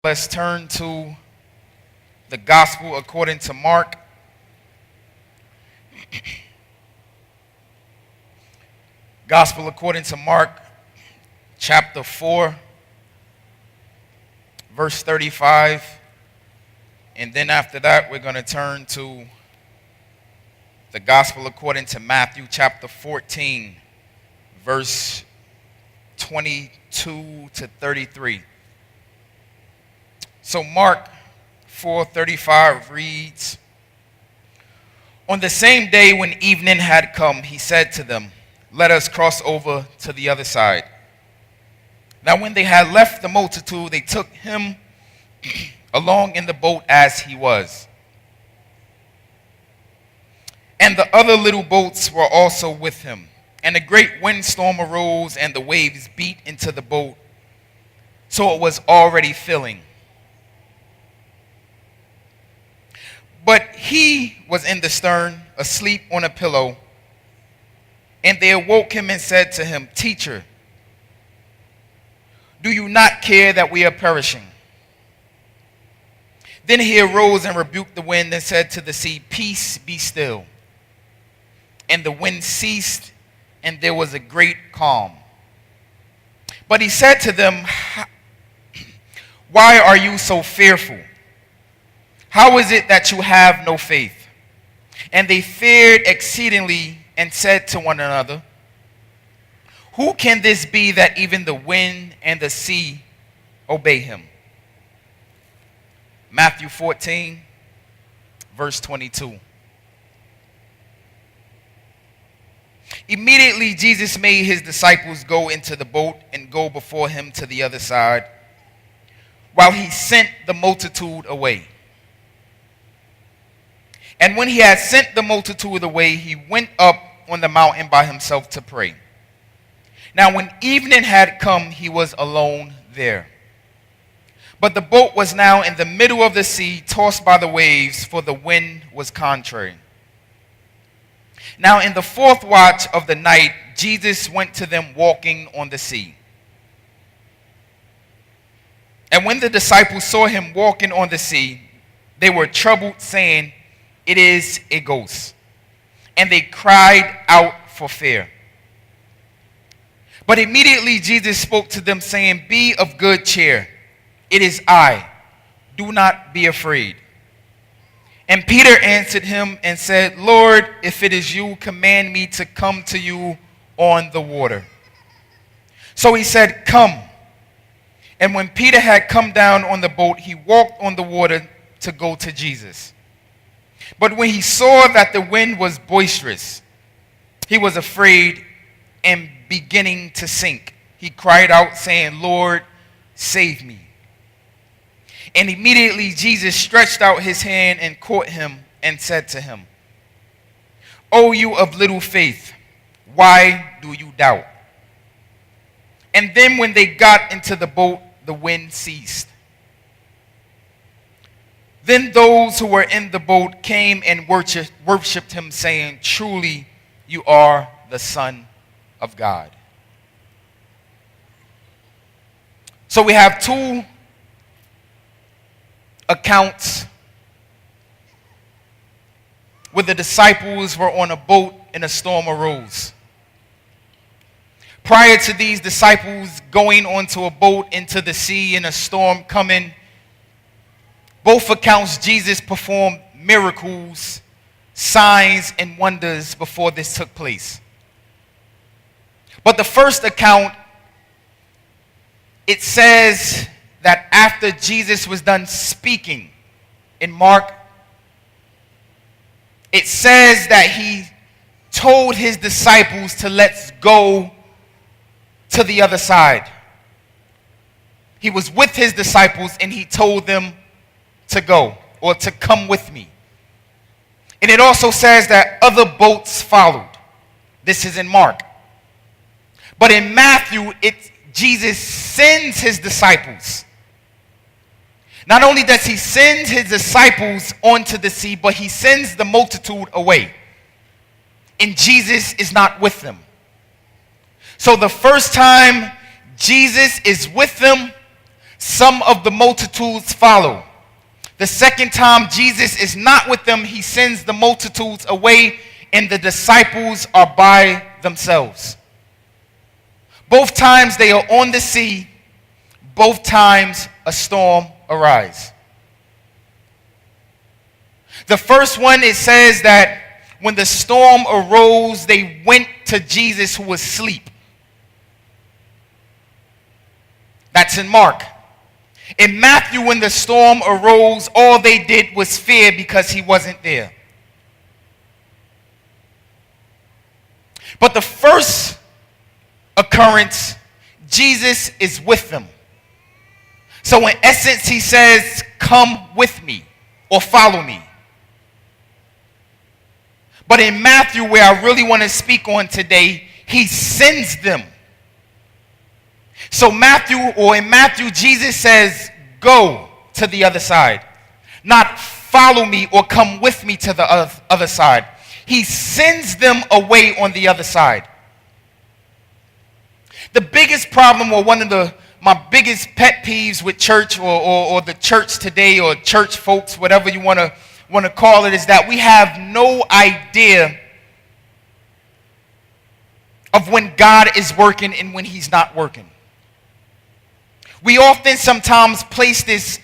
Let's turn to the Gospel according to Mark. Gospel according to Mark, chapter 4, verse 35. And then after that, we're going to turn to the Gospel according to Matthew, chapter 14, verse 22 to 33. So Mark 4:35 reads, "On the same day when evening had come, he said to them, 'Let us cross over to the other side.' Now when they had left the multitude, they took him along in the boat as he was. And the other little boats were also with him. And a great windstorm arose, and the waves beat into the boat, so it was already filling. But he was in the stern, asleep on a pillow. And they awoke him and said to him, 'Teacher, do you not care that we are perishing?' Then he arose and rebuked the wind and said to the sea, 'Peace, be still.' And the wind ceased, and there was a great calm. But he said to them, 'Why are you so fearful? How is it that you have no faith?' And they feared exceedingly and said to one another, 'Who can this be that even the wind and the sea obey him?'" Matthew 14, verse 22. Immediately Jesus made his disciples go into the boat and go before him to the other side, while he sent the multitude away. And when he had sent the multitude away, he went up on the mountain by himself to pray. Now when evening had come, he was alone there. But the boat was now in the middle of the sea, tossed by the waves, for the wind was contrary. Now in the fourth watch of the night, Jesus went to them walking on the sea. And when the disciples saw him walking on the sea, they were troubled, saying, 'It is a ghost.' And they cried out for fear. But immediately Jesus spoke to them, saying, 'Be of good cheer. It is I. Do not be afraid.' And Peter answered him and said, 'Lord, if it is you, command me to come to you on the water.' So he said, 'Come.' And when Peter had come down on the boat, he walked on the water to go to Jesus. But when he saw that the wind was boisterous, he was afraid, and beginning to sink, he cried out, saying, 'Lord, save me.' And immediately Jesus stretched out his hand and caught him and said to him, 'O you of little faith, why do you doubt?' And then when they got into the boat, the wind ceased. Then those who were in the boat came and worshipped him, saying, 'Truly you are the Son of God.'" So we have two accounts where the disciples were on a boat and a storm arose. Prior to these disciples going onto a boat into the sea and a storm coming, both accounts Jesus performed miracles, signs, and wonders before this took place. But the first account, it says that after Jesus was done speaking in Mark, it says that he told his disciples to let's go to the other side. He was with his disciples and he told them to go, or to come with me. And it also says that other boats followed. This is in Mark. But in Matthew, Jesus sends his disciples. Not only does he send his disciples onto the sea, but he sends the multitude away. And Jesus is not with them. So the first time Jesus is with them, Some of the multitudes follow. The second time Jesus is not with them, he sends the multitudes away, and the disciples are by themselves. Both times they are on the sea. Both times a storm arises. The first one, it says that when the storm arose, they went to Jesus who was asleep. That's in Mark. In Matthew, when the storm arose, all they did was fear because he wasn't there. But the first occurrence, Jesus is with them. So in essence, he says, come with me or follow me. But in Matthew, where I really want to speak on today, he sends them. So in Matthew, Jesus says, go to the other side. Not follow me or come with me to the other side. He sends them away on the other side. The biggest problem, or one of my biggest pet peeves with church or the church today, or church folks, whatever you want to call it, is that we have no idea of when God is working and when he's not working. We often sometimes place this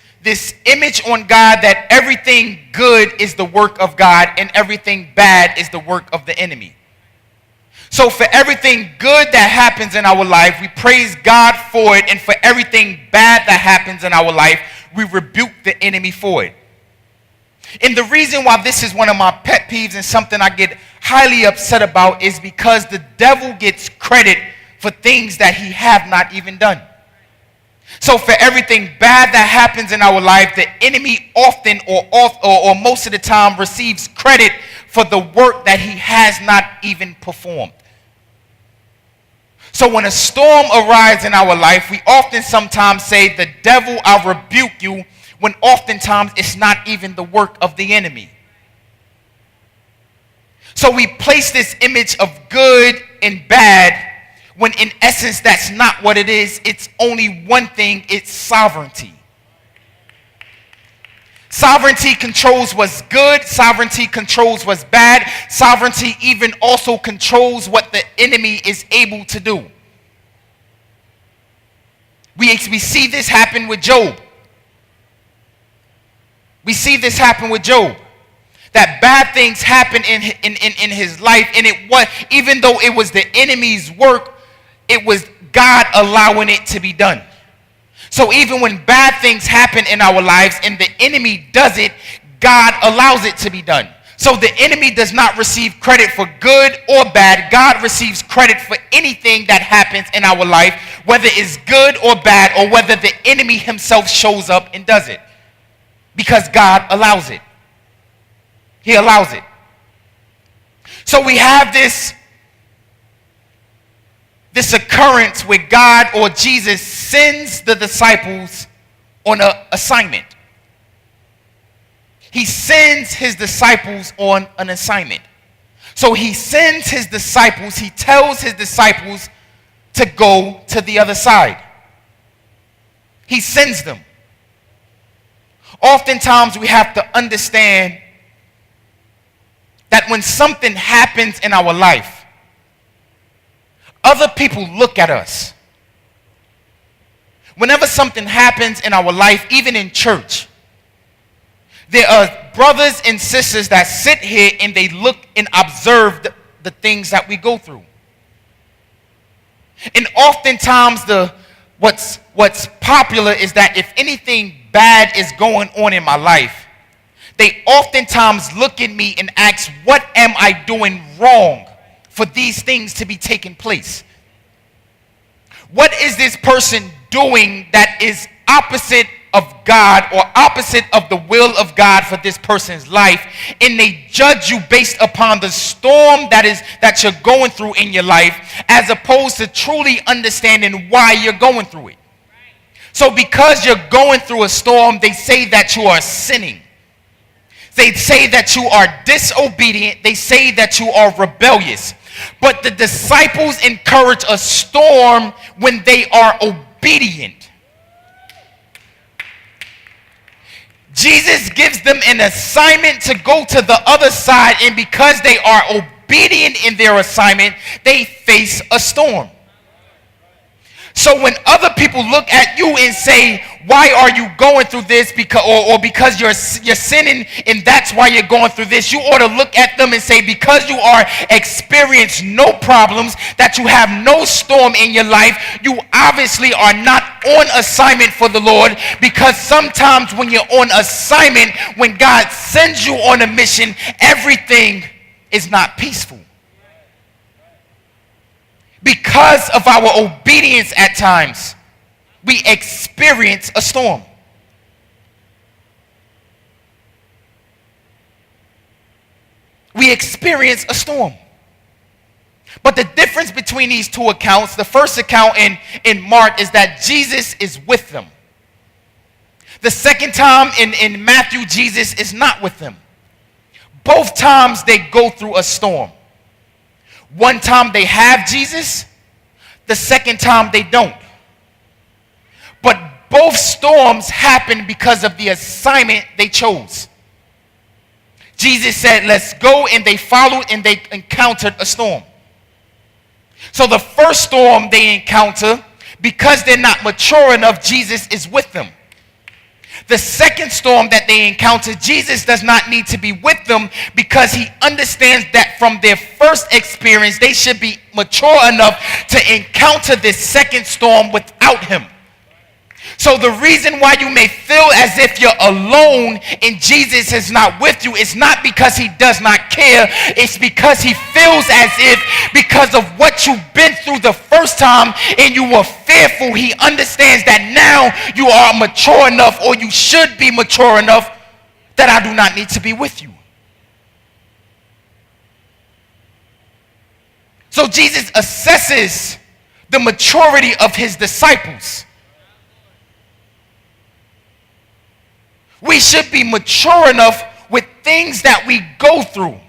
image on God that everything good is the work of God and everything bad is the work of the enemy. So for everything good that happens in our life, we praise God for it. And for everything bad that happens in our life, we rebuke the enemy for it. And the reason why this is one of my pet peeves and something I get highly upset about is because the devil gets credit for things that he have not even done. So for everything bad that happens in our life, the enemy often or most of the time receives credit for the work that he has not even performed. So when a storm arises in our life, we often sometimes say, the devil, I rebuke you, when oftentimes it's not even the work of the enemy. So we place this image of good and bad, when in essence that's not what it is. It's only one thing, it's sovereignty. Sovereignty controls what's good. Sovereignty controls what's bad. Sovereignty even also controls what the enemy is able to do. We see this happen with Job. We see this happen with Job. That bad things happen in his life, and even though it was the enemy's work, it was God allowing it to be done. So even when bad things happen in our lives and the enemy does it, God allows it to be done. So the enemy does not receive credit for good or bad. God receives credit for anything that happens in our life, whether it's good or bad, or whether the enemy himself shows up and does it. Because God allows it. He allows it. So we have this occurrence where God or Jesus sends the disciples on an assignment. He sends his disciples on an assignment. So he sends his disciples, he tells his disciples to go to the other side. He sends them. Oftentimes we have to understand that when something happens in our life, other people look at us. Whenever something happens in our life, even in church, there are brothers and sisters that sit here and they look and observe the things that we go through. And oftentimes what's popular is that if anything bad is going on in my life, they oftentimes look at me and ask, what am I doing wrong for these things to be taking place? What is this person doing that is opposite of God or opposite of the will of God for this person's life? And they judge you based upon the storm that you're going through in your life, as opposed to truly understanding why you're going through it. So because you're going through a storm, they say that you are sinning. They say that you are disobedient. They say that you are rebellious. But the disciples encourage a storm when they are obedient. Jesus gives them an assignment to go to the other side, and because they are obedient in their assignment, they face a storm. So when other people look at you and say, why are you going through this? Because you're sinning and that's why you're going through this, you ought to look at them and say, because you are experiencing no problems, that you have no storm in your life, you obviously are not on assignment for the Lord. Because sometimes when you're on assignment, when God sends you on a mission, everything is not peaceful. Because of our obedience at times, we experience a storm. We experience a storm. But the difference between these two accounts, the first account in Mark, is that Jesus is with them. The second time in Matthew, Jesus is not with them. Both times they go through a storm. One time they have Jesus, the second time they don't. But both storms happen because of the assignment they chose. Jesus said, let's go, and they followed and they encountered a storm. So the first storm they encounter, because they're not mature enough, Jesus is with them. The second storm that they encounter, Jesus does not need to be with them because he understands that from their first experience, they should be mature enough to encounter this second storm without him. So the reason why you may feel as if you're alone and Jesus is not with you is not because he does not care. It's because he feels as if, because of what you've been through the first time and you were fearful, he understands that now you are mature enough, or you should be mature enough, that I do not need to be with you. So Jesus assesses the maturity of his disciples. We should be mature enough with things that we go through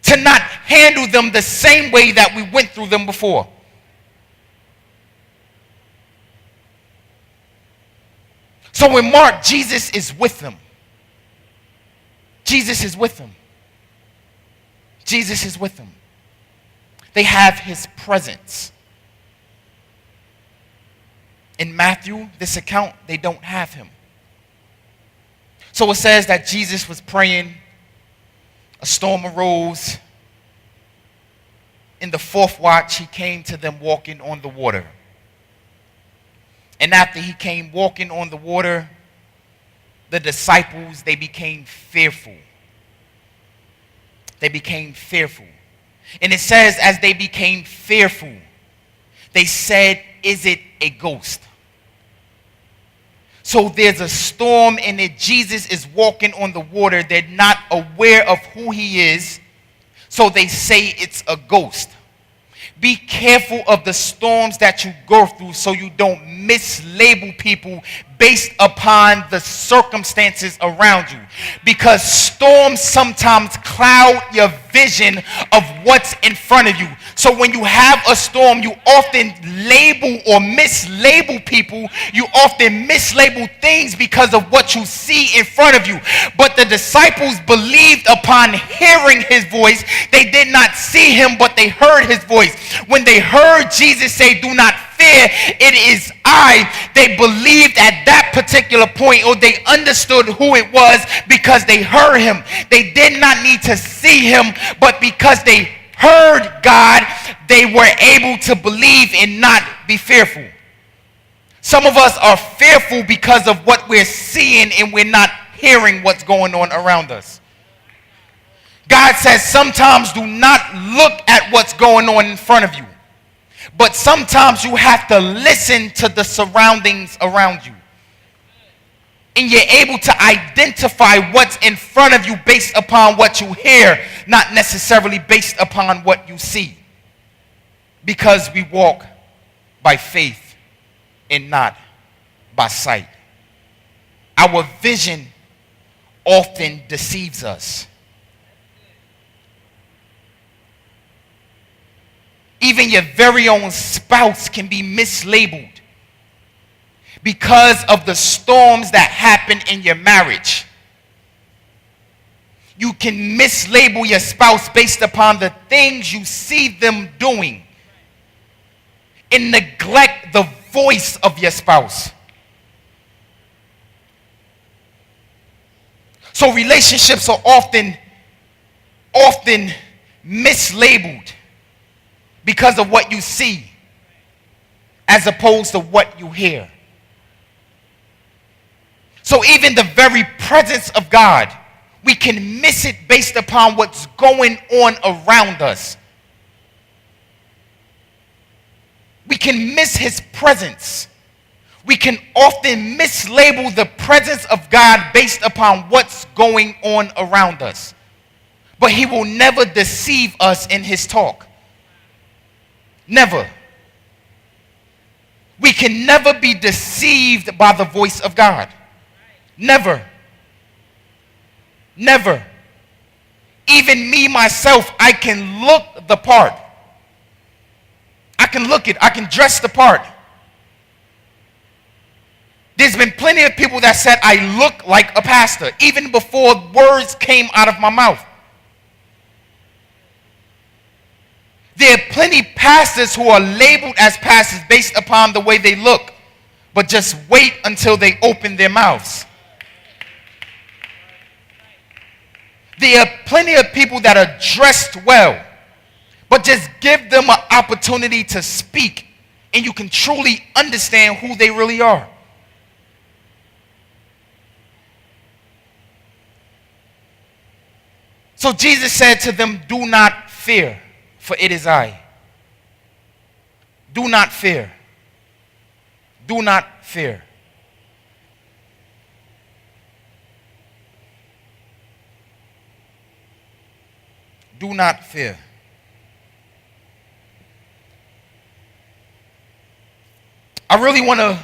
to not handle them the same way that we went through them before. So in Mark, Jesus is with them. Jesus is with them. Jesus is with them. They have his presence. In Matthew, this account, they don't have him. So it says that Jesus was praying, a storm arose. In the fourth watch, he came to them walking on the water. And after he came walking on the water, the disciples, they became fearful. They became fearful. And it says, as they became fearful, they said, is it a ghost? So there's a storm, and that Jesus is walking on the water. They're not aware of who he is, so they say it's a ghost. Be careful of the storms that you go through so you don't mislabel people based upon the circumstances around you. Because storms sometimes cloud your vision of what's in front of you. So when you have a storm, you often label or mislabel people. You often mislabel things because of what you see in front of you. But the disciples believed upon hearing his voice. They did not see him, but they heard his voice. When they heard Jesus say, do not fear, it is I, they believed at that particular point, or they understood who it was because they heard him. They did not need to see him, but because they heard God, they were able to believe and not be fearful. Some of us are fearful because of what we're seeing and we're not hearing what's going on around us. God says sometimes do not look at what's going on in front of you. But sometimes you have to listen to the surroundings around you. And you're able to identify what's in front of you based upon what you hear, not necessarily based upon what you see. Because we walk by faith and not by sight. Our vision often deceives us. Even your very own spouse can be mislabeled because of the storms that happen in your marriage. You can mislabel your spouse based upon the things you see them doing and neglect the voice of your spouse. So relationships are often mislabeled because of what you see as opposed to what you hear. So even the very presence of God, we can miss it based upon what's going on around us. We can miss his presence. We can often mislabel the presence of God based upon what's going on around us. But he will never deceive us in his talk. Never. We can never be deceived by the voice of God. Never. Never. Even me, myself, I can look the part. I can look it. I can dress the part. There's been plenty of people that said I look like a pastor, even before words came out of my mouth. There are plenty pastors who are labeled as pastors based upon the way they look, but just wait until they open their mouths. There are plenty of people that are dressed well, but just give them an opportunity to speak, and you can truly understand who they really are. So Jesus said to them, do not fear, for it is I. Do not fear. Do not fear. Do not fear. I really want to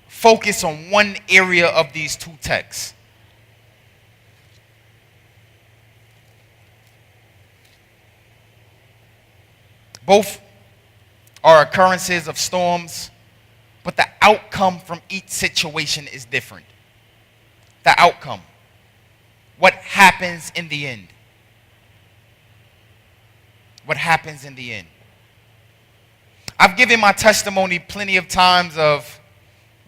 focus on one area of these two texts. Both are occurrences of storms, but the outcome from each situation is different. The outcome. What happens in the end? What happens in the end? I've given my testimony plenty of times of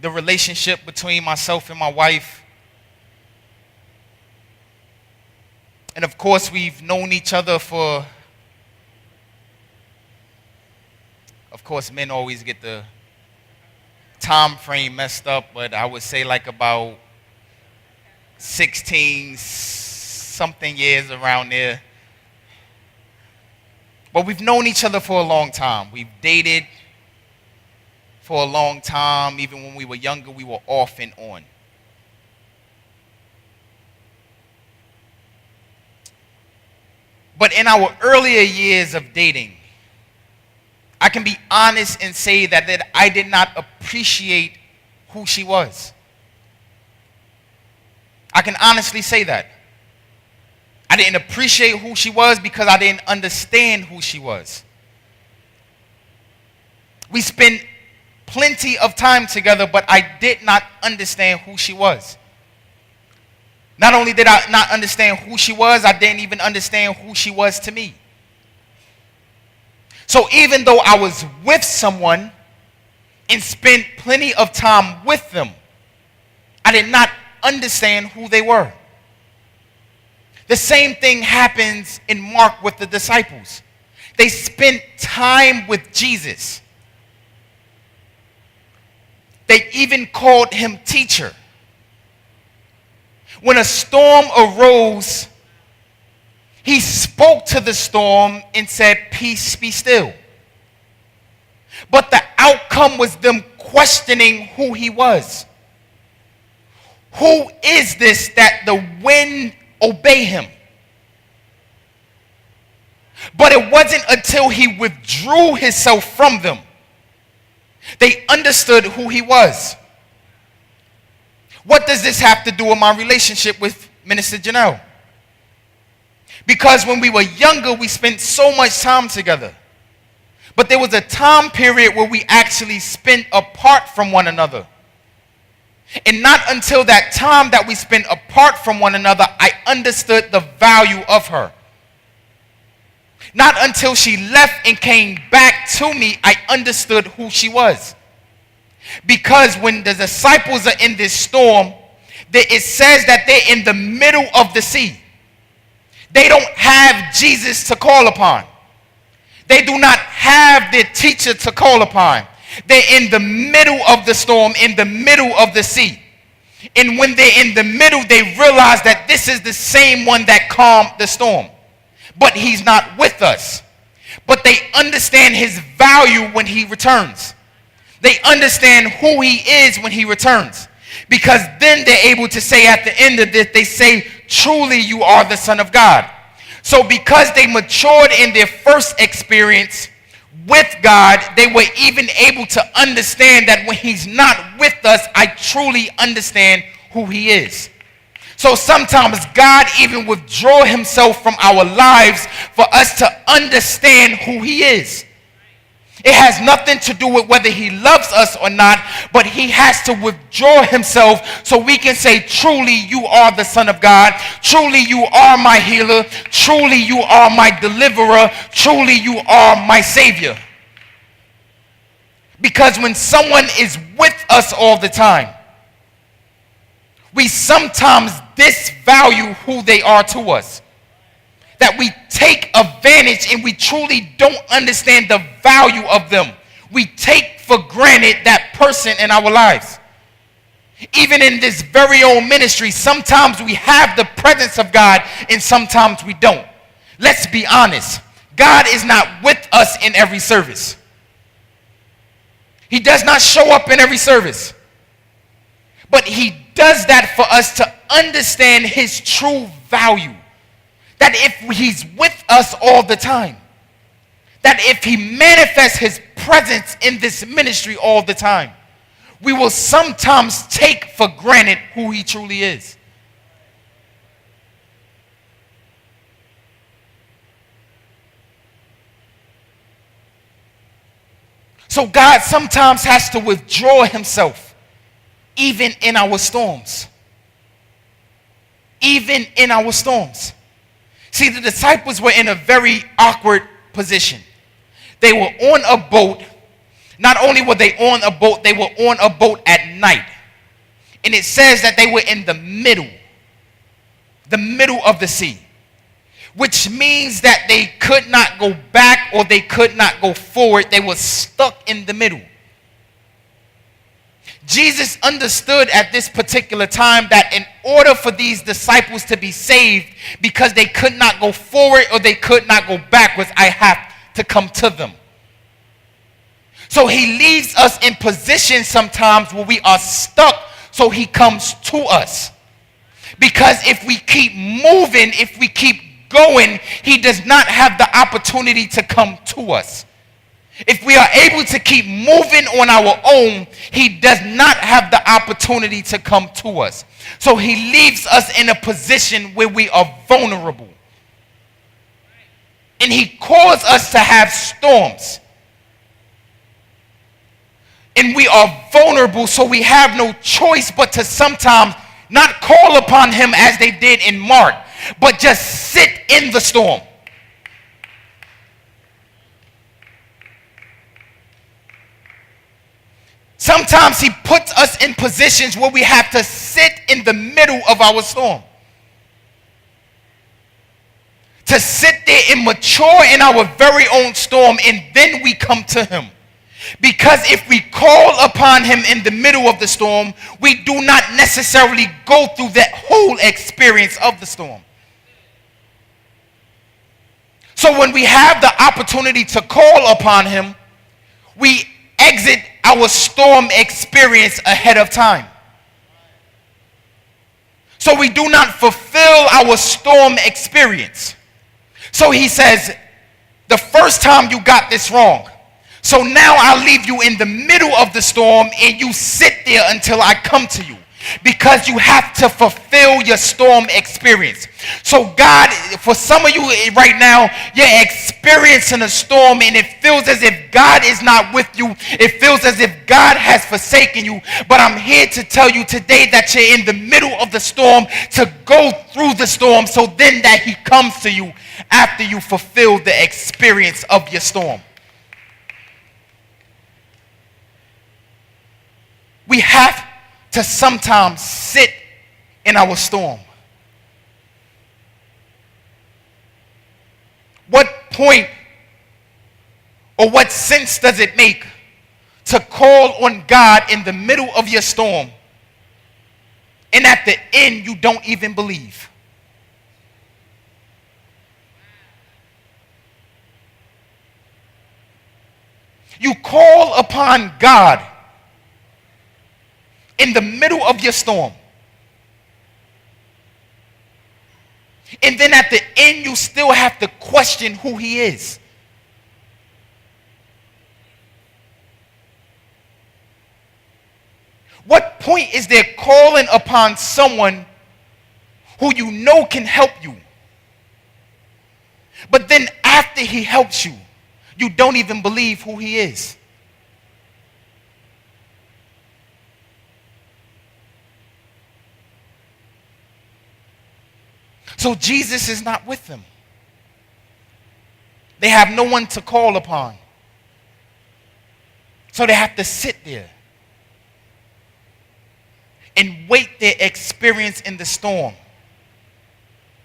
the relationship between myself and my wife. And of course, we've known each other for, of course, men always get the time frame messed up, but I would say like about 16 something years around there. But we've known each other for a long time. We've dated for a long time. Even when we were younger, we were off and on. But in our earlier years of dating, I can be honest and say that I did not appreciate who she was. I can honestly say that. I didn't appreciate who she was because I didn't understand who she was. We spent plenty of time together, but I did not understand who she was. Not only did I not understand who she was, I didn't even understand who she was to me. So even though I was with someone and spent plenty of time with them, I did not understand who they were. The same thing happens in Mark with the disciples. They spent time with Jesus. They even called him teacher. When a storm arose, he spoke to the storm and said, "Peace, be still." But the outcome was them questioning who he was. Who is this that the wind obey him? But it wasn't until he withdrew himself from them they understood who he was. What does this have to do with my relationship with Minister Janelle? Because when we were younger, we spent so much time together. But there was a time period where we actually spent apart from one another. And not until that time that we spent apart from one another, I understood the value of her. Not until she left and came back to me, I understood who she was. Because when the disciples are in this storm, it says that they're in the middle of the sea. They don't have Jesus to call upon. They do not have their teacher to call upon. They're in the middle of the storm, in the middle of the sea. And when they're in the middle, they realize that this is the same one that calmed the storm. But he's not with us. But they understand his value when he returns. They understand who he is when he returns. Because then they're able to say at the end of this, they say, truly you are the Son of God. So because they matured in their first experience with God, they were even able to understand that when he's not with us, I truly understand who he is. So sometimes God even withdraw himself from our lives for us to understand who he is. It has nothing to do with whether he loves us or not, but he has to withdraw himself so we can say, truly you are the Son of God. Truly you are my healer. Truly you are my deliverer. Truly you are my Savior. Because when someone is with us all the time, we sometimes disvalue who they are to us. That we take advantage and we truly don't understand the value of them. We take for granted that person in our lives. Even in this very own ministry, sometimes we have the presence of God and sometimes we don't. Let's be honest. God is not with us in every service. He does not show up in every service. But he does that for us to understand his true value. That if he's with us all the time, that if he manifests his presence in this ministry all the time, we will sometimes take for granted who he truly is. So God sometimes has to withdraw himself, even in our storms. Even in our storms. See, the disciples were in a very awkward position. They were on a boat. Not only were they on a boat, they were on a boat at night. And it says that they were in the middle of the sea. Which means that they could not go back or they could not go forward. They were stuck in the middle. Jesus understood at this particular time that in order for these disciples to be saved, because they could not go forward or they could not go backwards, I have to come to them. So he leaves us in position sometimes where we are stuck, so he comes to us. Because if we keep moving, if we keep going, he does not have the opportunity to come to us. If we are able to keep moving on our own, he does not have the opportunity to come to us. So he leaves us in a position where we are vulnerable. And he calls us to have storms. And we are vulnerable, so we have no choice but to sometimes not call upon him as they did in Mark, but just sit in the storm. Sometimes he puts us in positions where we have to sit in the middle of our storm. To sit there and mature in our very own storm, and then we come to him. Because if we call upon him in the middle of the storm, we do not necessarily go through that whole experience of the storm. So when we have the opportunity to call upon him, we exit our storm experience ahead of time. So we do not fulfill our storm experience. So he says, the first time you got this wrong. So now I'll leave you in the middle of the storm and you sit there until I come to you. Because you have to fulfill your storm experience. So God, for some of you right now, you're experiencing a storm and it feels as if God is not with you. It feels as if God has forsaken you. But I'm here to tell you today that you're in the middle of the storm, to go through the storm so then that he comes to you after you fulfill the experience of your storm. We have to sometimes sit in our storm. What point or what sense does it make to call on God in the middle of your storm and at the end you don't even believe? You call upon God in the middle of your storm. And then at the end, you still have to question who he is. What point is there calling upon someone who you know can help you? But then after he helps you, you don't even believe who he is. So Jesus is not with them. They have no one to call upon. So they have to sit there and wait their experience in the storm.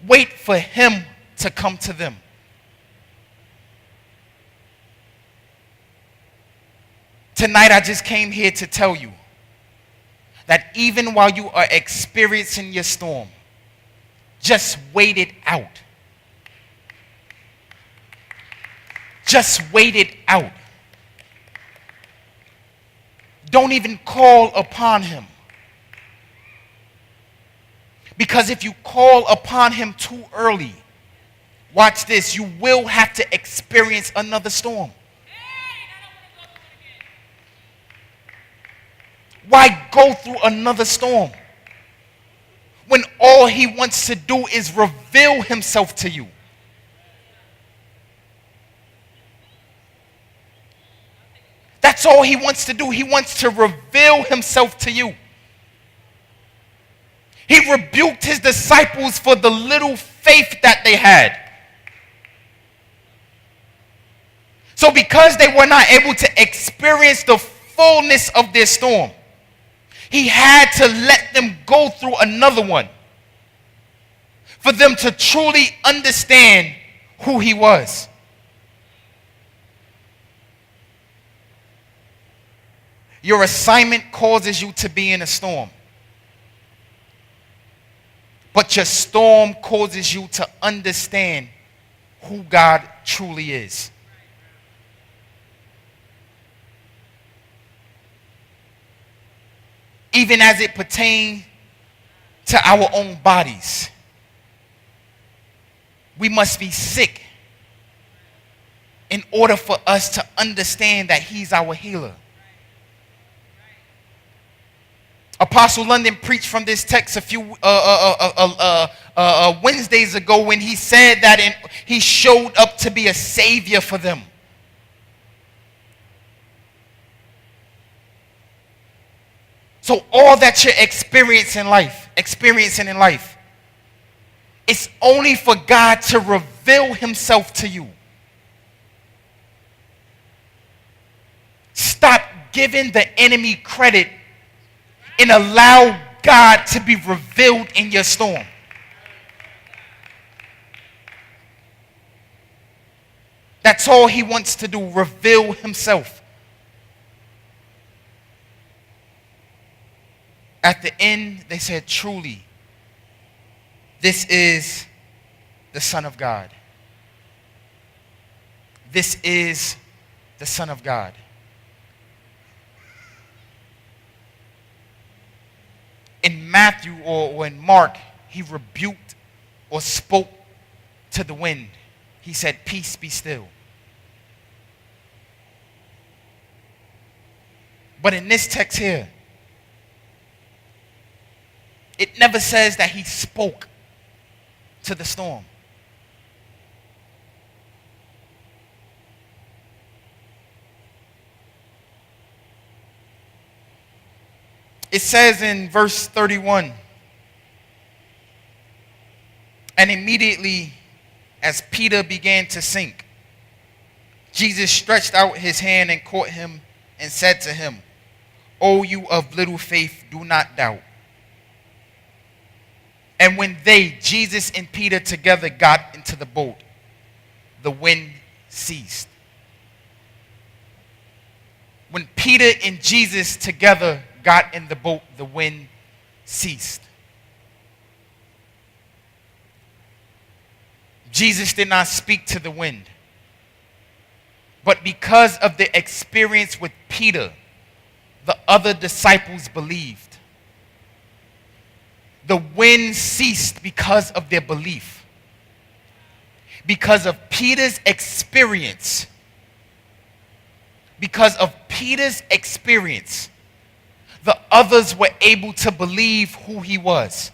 Wait for him to come to them. Tonight I just came here to tell you that even while you are experiencing your storm, just wait it out. Just wait it out. Don't even call upon him. Because if you call upon him too early, watch this, you will have to experience another storm. Why go through another storm when all he wants to do is reveal himself to you? That's all he wants to do. He wants to reveal himself to you. He rebuked his disciples for the little faith that they had. So because they were not able to experience the fullness of their storm, he had to let them go through another one for them to truly understand who he was. Your assignment causes you to be in a storm. But your storm causes you to understand who God truly is. Even as it pertains to our own bodies. We must be sick in order for us to understand that he's our healer. Apostle London preached from this text a few Wednesdays ago when he said that he showed up to be a savior for them. So all that you're experiencing in life, it's only for God to reveal himself to you. Stop giving the enemy credit and allow God to be revealed in your storm. That's all he wants to do, reveal himself. At the end, they said, truly, this is the Son of God. This is the Son of God. In Matthew or in Mark, he rebuked or spoke to the wind. He said, peace, be still. But in this text here, It never says that he spoke to the storm. It says in verse 31, and immediately as Peter began to sink, Jesus stretched out his hand and caught him and said to him, O you of little faith, do not doubt. And when they, Jesus and Peter together, got into the boat, the wind ceased. When Peter and Jesus together got in the boat, the wind ceased. Jesus did not speak to the wind. But because of the experience with Peter, the other disciples believed. The wind ceased because of their belief. Because of Peter's experience. Because of Peter's experience, the others were able to believe who he was.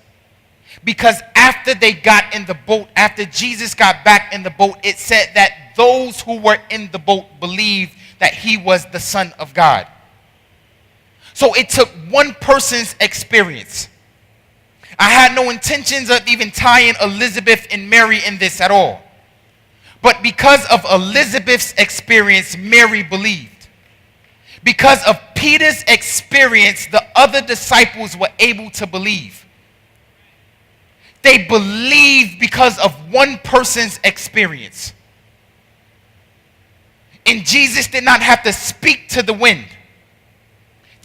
Because after they got in the boat, after Jesus got back in the boat, it said that those who were in the boat believed that he was the Son of God. So it took one person's experience. I had no intentions of even tying Elizabeth and Mary in this at all. But because of Elizabeth's experience, Mary believed. Because of Peter's experience, the other disciples were able to believe. They believed because of one person's experience. And Jesus did not have to speak to the wind.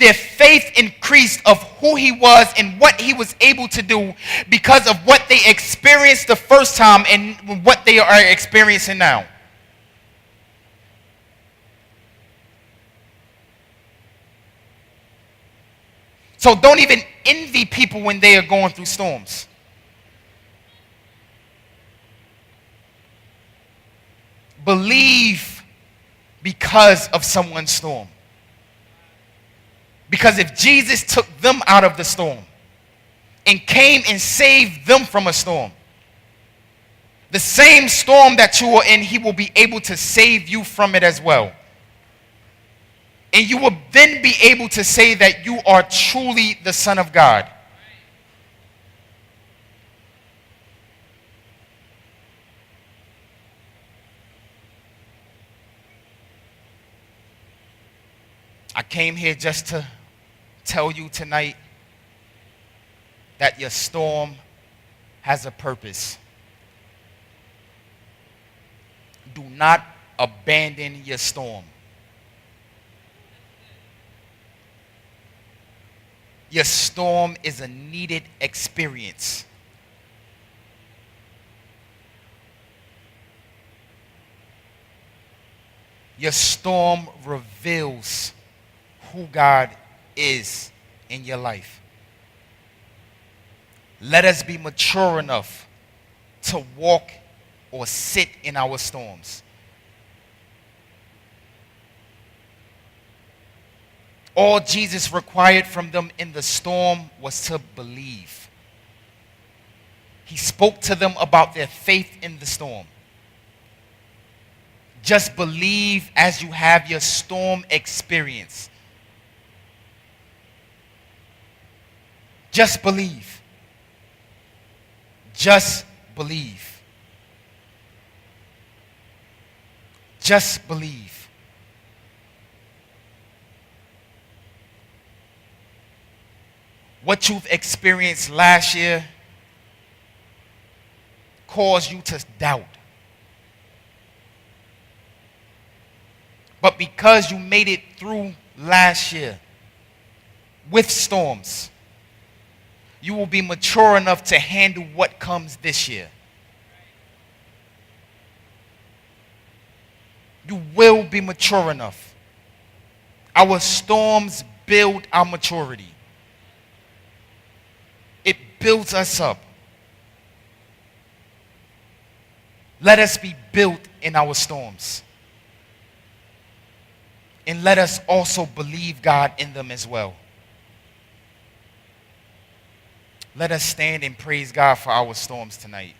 Their faith increased of who he was and what he was able to do because of what they experienced the first time and what they are experiencing now. So don't even envy people when they are going through storms. Believe because of someone's storm. Because if Jesus took them out of the storm and came and saved them from a storm, the same storm that you are in, he will be able to save you from it as well. And you will then be able to say that you are truly the Son of God. I came here just to tell you tonight that your storm has a purpose. Do not abandon your storm. Your storm is a needed experience. Your storm reveals who God is in your life. Let us be mature enough to walk or sit in our storms. All Jesus required from them in the storm was to believe. He spoke to them about their faith in the storm. Just believe as you have your storm experience. Just believe. Just believe. Just believe. What you've experienced last year caused you to doubt. But because you made it through last year with storms, you will be mature enough to handle what comes this year. You will be mature enough. Our storms build our maturity. It builds us up. Let us be built in our storms. And let us also believe God in them as well. Let us stand and praise God for our storms tonight.